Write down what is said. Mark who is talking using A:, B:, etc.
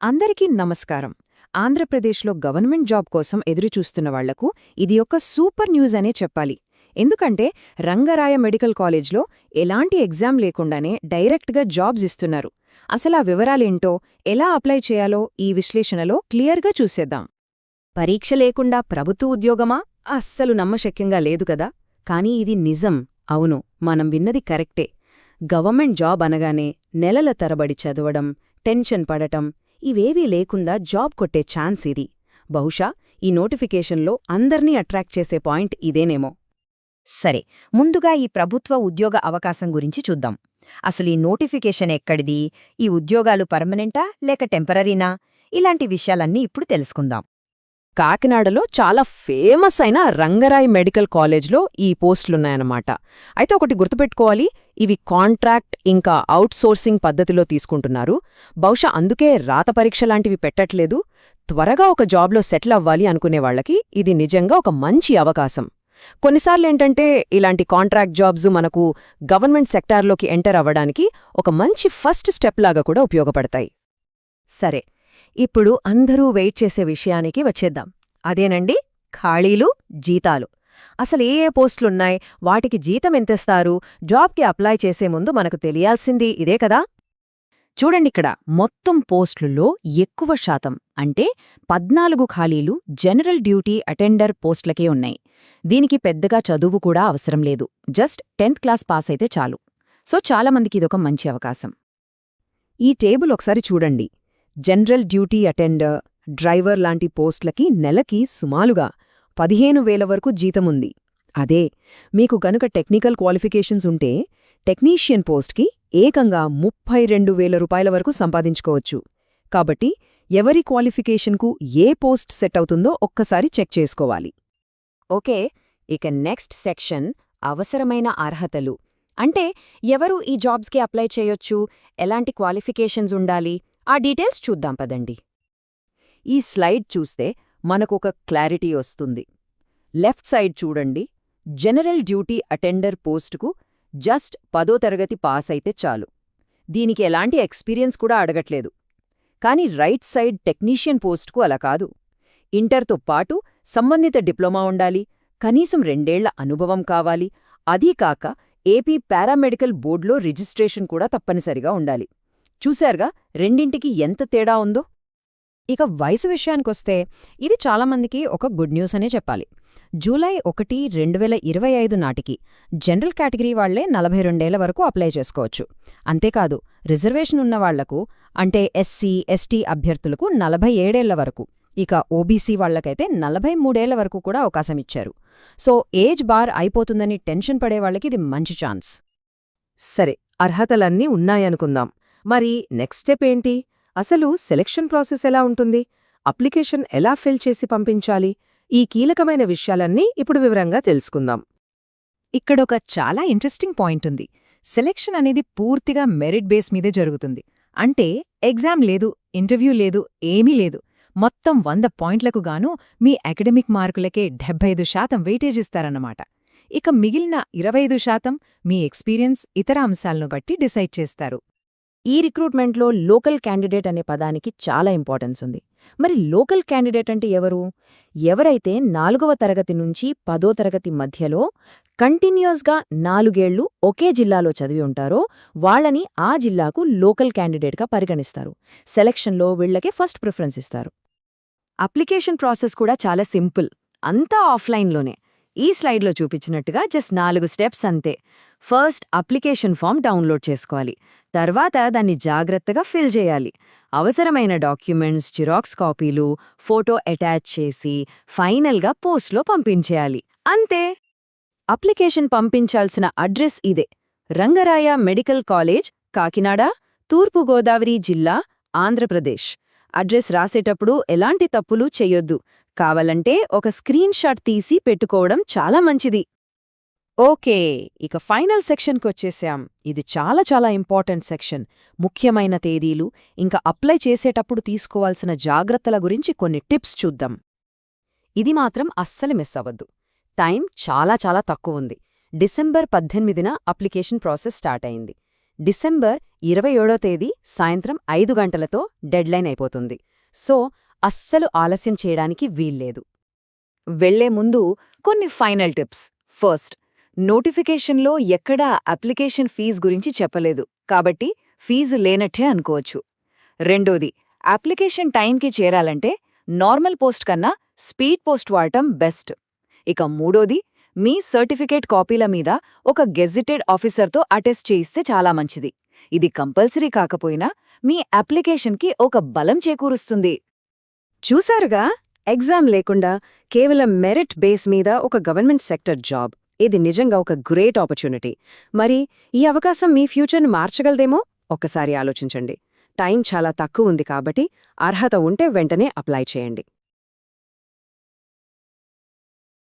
A: అందరికీ నమస్కారం. ఆంధ్రప్రదేశ్లో గవర్నమెంట్ జాబ్ కోసం ఎదురుచూస్తున్న వాళ్లకు ఇది ఒక సూపర్ న్యూస్ అనే చెప్పాలి. ఎందుకంటే రంగరాయ మెడికల్ కాలేజ్లో ఎలాంటి ఎగ్జామ్ లేకుండానే డైరెక్ట్గా జాబ్స్ ఇస్తున్నారు. అసలా వివరాలేంటో, ఎలా అప్లై చేయాలో ఈ విశ్లేషణలో క్లియర్గా చూసేద్దాం.
B: పరీక్ష లేకుండా ప్రభుత్వ ఉద్యోగమా? అస్సలు నమ్మశక్యంగా లేదు కదా. కానీ ఇది నిజం. అవును, మనం విన్నది కరెక్టే. గవర్నమెంట్ జాబ్ అనగానే నెలల తరబడి చదవడం, టెన్షన్ పడటం ఇవేవీ లేకుండా జాబ్ కొట్టే ఛాన్స్ ఇది. బహుశా ఈ నోటిఫికేషన్లో అందర్నీ అట్రాక్ట్ చేసే పాయింట్ ఇదేనేమో.
C: సరే, ముందుగా ఈ ప్రభుత్వ ఉద్యోగ అవకాశం గురించి చూద్దాం. అసలు ఈ నోటిఫికేషన్ ఎక్కడిది? ఈ ఉద్యోగాలు పర్మనెంటా లేక టెంపరరీనా? ఇలాంటి విషయాలన్నీ ఇప్పుడు తెలుసుకుందాం.
A: కాకినాడలో చాలా ఫేమస్ అయిన రంగరాయ్ మెడికల్ కాలేజ్లో ఈ పోస్టులున్నాయన్నమాట. అయితే ఒకటి గుర్తుపెట్టుకోవాలి, ఇవి కాంట్రాక్ట్ ఇంకా అవుట్సోర్సింగ్ పద్ధతిలో తీసుకుంటున్నారు. బహుశా అందుకే రాత పరీక్ష లాంటివి పెట్టట్లేదు. త్వరగా ఒక జాబ్లో సెటిల్ అవ్వాలి అనుకునేవాళ్లకి ఇది నిజంగా ఒక మంచి అవకాశం. కొన్నిసార్లేంటంటే ఇలాంటి కాంట్రాక్ట్ జాబ్స్ మనకు గవర్నమెంట్ సెక్టార్లోకి ఎంటర్ అవ్వడానికి ఒక మంచి ఫస్ట్ స్టెప్ లాగా కూడా ఉపయోగపడతాయి.
B: సరే, ఇప్పుడు అందరూ వెయిట్ చేసే విషయానికి వచ్చేద్దాం. అదేనండి, ఖాళీలు, జీతాలు. అసలు ఏ పోస్టులున్నాయి, వాటికి జీతం ఎంతేస్తారు? జాబ్కి అప్లై చేసే ముందు మనకు తెలియాల్సింది ఇదే కదా.
A: చూడండిక్కడ, మొత్తం పోస్టుల్లో ఎక్కువ శాతం అంటే 14 ఖాళీలు జనరల్ డ్యూటీ అటెండర్ పోస్టులకే ఉన్నాయి. దీనికి పెద్దగా చదువు కూడా అవసరం లేదు, జస్ట్ 10th క్లాస్ పాస్ అయితే చాలు. సో చాలామందికి ఇదొక మంచి అవకాశం. ఈ టేబుల్ ఒకసారి చూడండి. జనరల్ డ్యూటీ అటెండర్, డ్రైవర్ లాంటి పోస్టులకి నెలకి సుమారుగా 15,000 వరకు జీతముంది. అదే మీకు గనుక టెక్నికల్ క్వాలిఫికేషన్స్ ఉంటే టెక్నీషియన్ పోస్ట్కి ఏకంగా 32,000 రూపాయల వరకు సంపాదించుకోవచ్చు. కాబట్టి ఎవరి క్వాలిఫికేషన్కు ఏ పోస్ట్ సెట్ అవుతుందో ఒక్కసారి చెక్ చేసుకోవాలి.
B: ఓకే, ఇక నెక్స్ట్ సెక్షన్ అవసరమైన అర్హతలు. అంటే ఎవరు ఈ జాబ్స్కి అప్లై చేయొచ్చు, ఎలాంటి క్వాలిఫికేషన్స్ ఉండాలి, ఆ డీటెయిల్స్ చూద్దాం పదండి.
A: ఈ స్లైడ్ చూస్తే మనకొక క్లారిటీ వస్తుంది. లెఫ్ట్ సైడ్ చూడండి, జనరల్ డ్యూటీ అటెండర్ పోస్టుకు జస్ట్ 10వ తరగతి పాస్ అయితే చాలు. దీనికి ఎలాంటి ఎక్స్పీరియన్స్ కూడా అడగట్లేదు. కానీ రైట్ సైడ్ టెక్నీషియన్ పోస్టుకు అలా కాదు. ఇంటర్తో పాటు సంబంధిత డిప్లొమా ఉండాలి, కనీసం 2 ఏళ్ల అనుభవం కావాలి, అదీకాక ఏపీ పారామెడికల్ బోర్డులో రిజిస్ట్రేషన్ కూడా తప్పనిసరిగా ఉండాలి. చూశారుగా రెండింటికి ఎంత తేడా ఉందో.
C: ఇక వయసు విషయానికొస్తే ఇది చాలామందికి ఒక గుడ్ న్యూస్ అనే చెప్పాలి. జూలై 1, 2025 నాటికి జనరల్ కేటగిరీ వాళ్లే 42 ఏళ్ల వరకు అప్లై చేసుకోవచ్చు. అంతేకాదు, రిజర్వేషన్ ఉన్నవాళ్లకు అంటే ఎస్సీ, ఎస్టీ అభ్యర్థులకు 47 ఏళ్ల వరకు, ఇక ఓబీసీ వాళ్లకైతే 43 ఏళ్ల వరకు కూడా అవకాశమిచ్చారు. సో ఏజ్ బార్ అయిపోతుందని టెన్షన్ పడేవాళ్లకి ఇది మంచి ఛాన్స్.
A: సరే, అర్హతలన్నీ ఉన్నాయనుకుందాం. మరి నెక్స్ట్ స్టెప్ ఏంటి? అసలు సెలక్షన్ ప్రాసెస్ ఎలా ఉంటుంది? అప్లికేషన్ ఎలా ఫిల్ చేసి పంపించాలి? ఈ కీలకమైన విషయాలన్నీ ఇప్పుడు వివరంగా తెలుసుకుందాం.
C: ఇక్కడొక చాలా ఇంట్రెస్టింగ్ పాయింట్ ఉంది. సెలెక్షన్ అనేది పూర్తిగా మెరిట్ బేస్ మీదే జరుగుతుంది. అంటే ఎగ్జామ్ లేదు, ఇంటర్వ్యూ లేదు, ఏమీ లేదు. మొత్తం 100 పాయింట్లకు గాను మీ అకాడమిక్ మార్కులకే 75% వెయిటేజ్ ఇస్తారన్నమాట. ఇక మిగిలిన 25% మీ ఎక్స్పీరియన్స్, ఇతర అంశాలను బట్టి డిసైడ్ చేస్తారు.
A: ఈ రిక్రూట్మెంట్లో లోకల్ క్యాండిడేట్ అనే పదానికి చాలా ఇంపార్టెన్స్ ఉంది. మరి లోకల్ క్యాండిడేట్ అంటే ఎవరు? ఎవరైతే 4వ తరగతి నుంచి 10వ తరగతి మధ్యలో కంటిన్యూస్గా 4 ఏళ్లు ఒకే జిల్లాలో చదివి ఉంటారో వాళ్లని ఆ జిల్లాకు లోకల్ క్యాండిడేట్గా పరిగణిస్తారు. సెలక్షన్లో వీళ్లకే ఫస్ట్ ప్రిఫరెన్స్ ఇస్తారు.
B: అప్లికేషన్ ప్రాసెస్ కూడా చాలా సింపుల్, అంతా ఆఫ్లైన్లోనే. ఈ స్లైడ్లో చూపించినట్టుగా జస్ట్ 4 స్టెప్స్ అంతే. ఫస్ట్ అప్లికేషన్ ఫామ్ డౌన్లోడ్ చేసుకోవాలి. తర్వాత దాన్ని జాగ్రత్తగా ఫిల్ చేయాలి. అవసరమైన డాక్యుమెంట్స్, జిరాక్స్ కాపీలు, ఫోటో అటాచ్ చేసి ఫైనల్గా పోస్ట్లో పంపించేయాలి. అంతే. అప్లికేషన్ పంపించాల్సిన అడ్రస్ ఇదే: రంగరాయ మెడికల్ కాలేజ్, కాకినాడ, తూర్పుగోదావరి జిల్లా, ఆంధ్రప్రదేశ్. అడ్రస్ రాసేటప్పుడు ఎలాంటి తప్పులు చెయ్యొద్దు. కావాలంటే ఒక స్క్రీన్ షాట్ తీసి పెట్టుకోవడం చాలా మంచిది.
A: ఓకే, ఇక ఫైనల్ సెక్షన్కొచ్చేసాం. ఇది చాలా చాలా ఇంపార్టెంట్ సెక్షన్. ముఖ్యమైన తేదీలు, ఇంకా అప్లై చేసేటప్పుడు తీసుకోవాల్సిన జాగ్రత్తల గురించి కొన్ని టిప్స్ చూద్దాం.
B: ఇది మాత్రం అస్సలు మిస్ అవ్వద్దు. టైం చాలా చాలా తక్కువుంది. డిసెంబర్ 18న అప్లికేషన్ ప్రాసెస్ స్టార్ట్ అయింది. డిసెంబర్ 27వ తేదీ సాయంత్రం 5 గంటలతో డెడ్లైన్ అయిపోతుంది. సో అస్సలు ఆలస్యం చేయడానికి వీల్లేదు. వెళ్లే ముందు కొన్ని ఫైనల్ టిప్స్. ఫస్ట్, నోటిఫికేషన్లో ఎక్కడా అప్లికేషన్ ఫీజు గురించి చెప్పలేదు కాబట్టి ఫీజు లేనట్టే అనుకోవచ్చు. రెండోది, అప్లికేషన్ టైంకి చేరాలంటే నార్మల్ పోస్ట్ కన్నా స్పీడ్ పోస్ట్ వాడటం బెస్ట్. ఇక మూడోది, మీ సర్టిఫికేట్ కాపీల మీద ఒక గెజిటెడ్ ఆఫీసర్తో అటెస్ట్ చేయిస్తే చాలా మంచిది. ఇది కంపల్సరీ కాకపోయినా మీ అప్లికేషన్కి ఒక బలం చేకూరుస్తుంది.
A: చూశారుగా, ఎగ్జామ్ లేకుండా కేవలం మెరిట్ బేస్ మీద ఒక గవర్నమెంట్ సెక్టర్ జాబ్. ఇది నిజంగా ఒక గ్రేట్ ఆపర్చునిటీ. మరి ఈ అవకాశం మీ ఫ్యూచర్ని మార్చగలదేమో? ఒక్కసారి ఆలోచించండి. టైం చాలా తక్కువ ఉంది కాబట్టి అర్హత ఉంటే వెంటనే అప్లై చేయండి.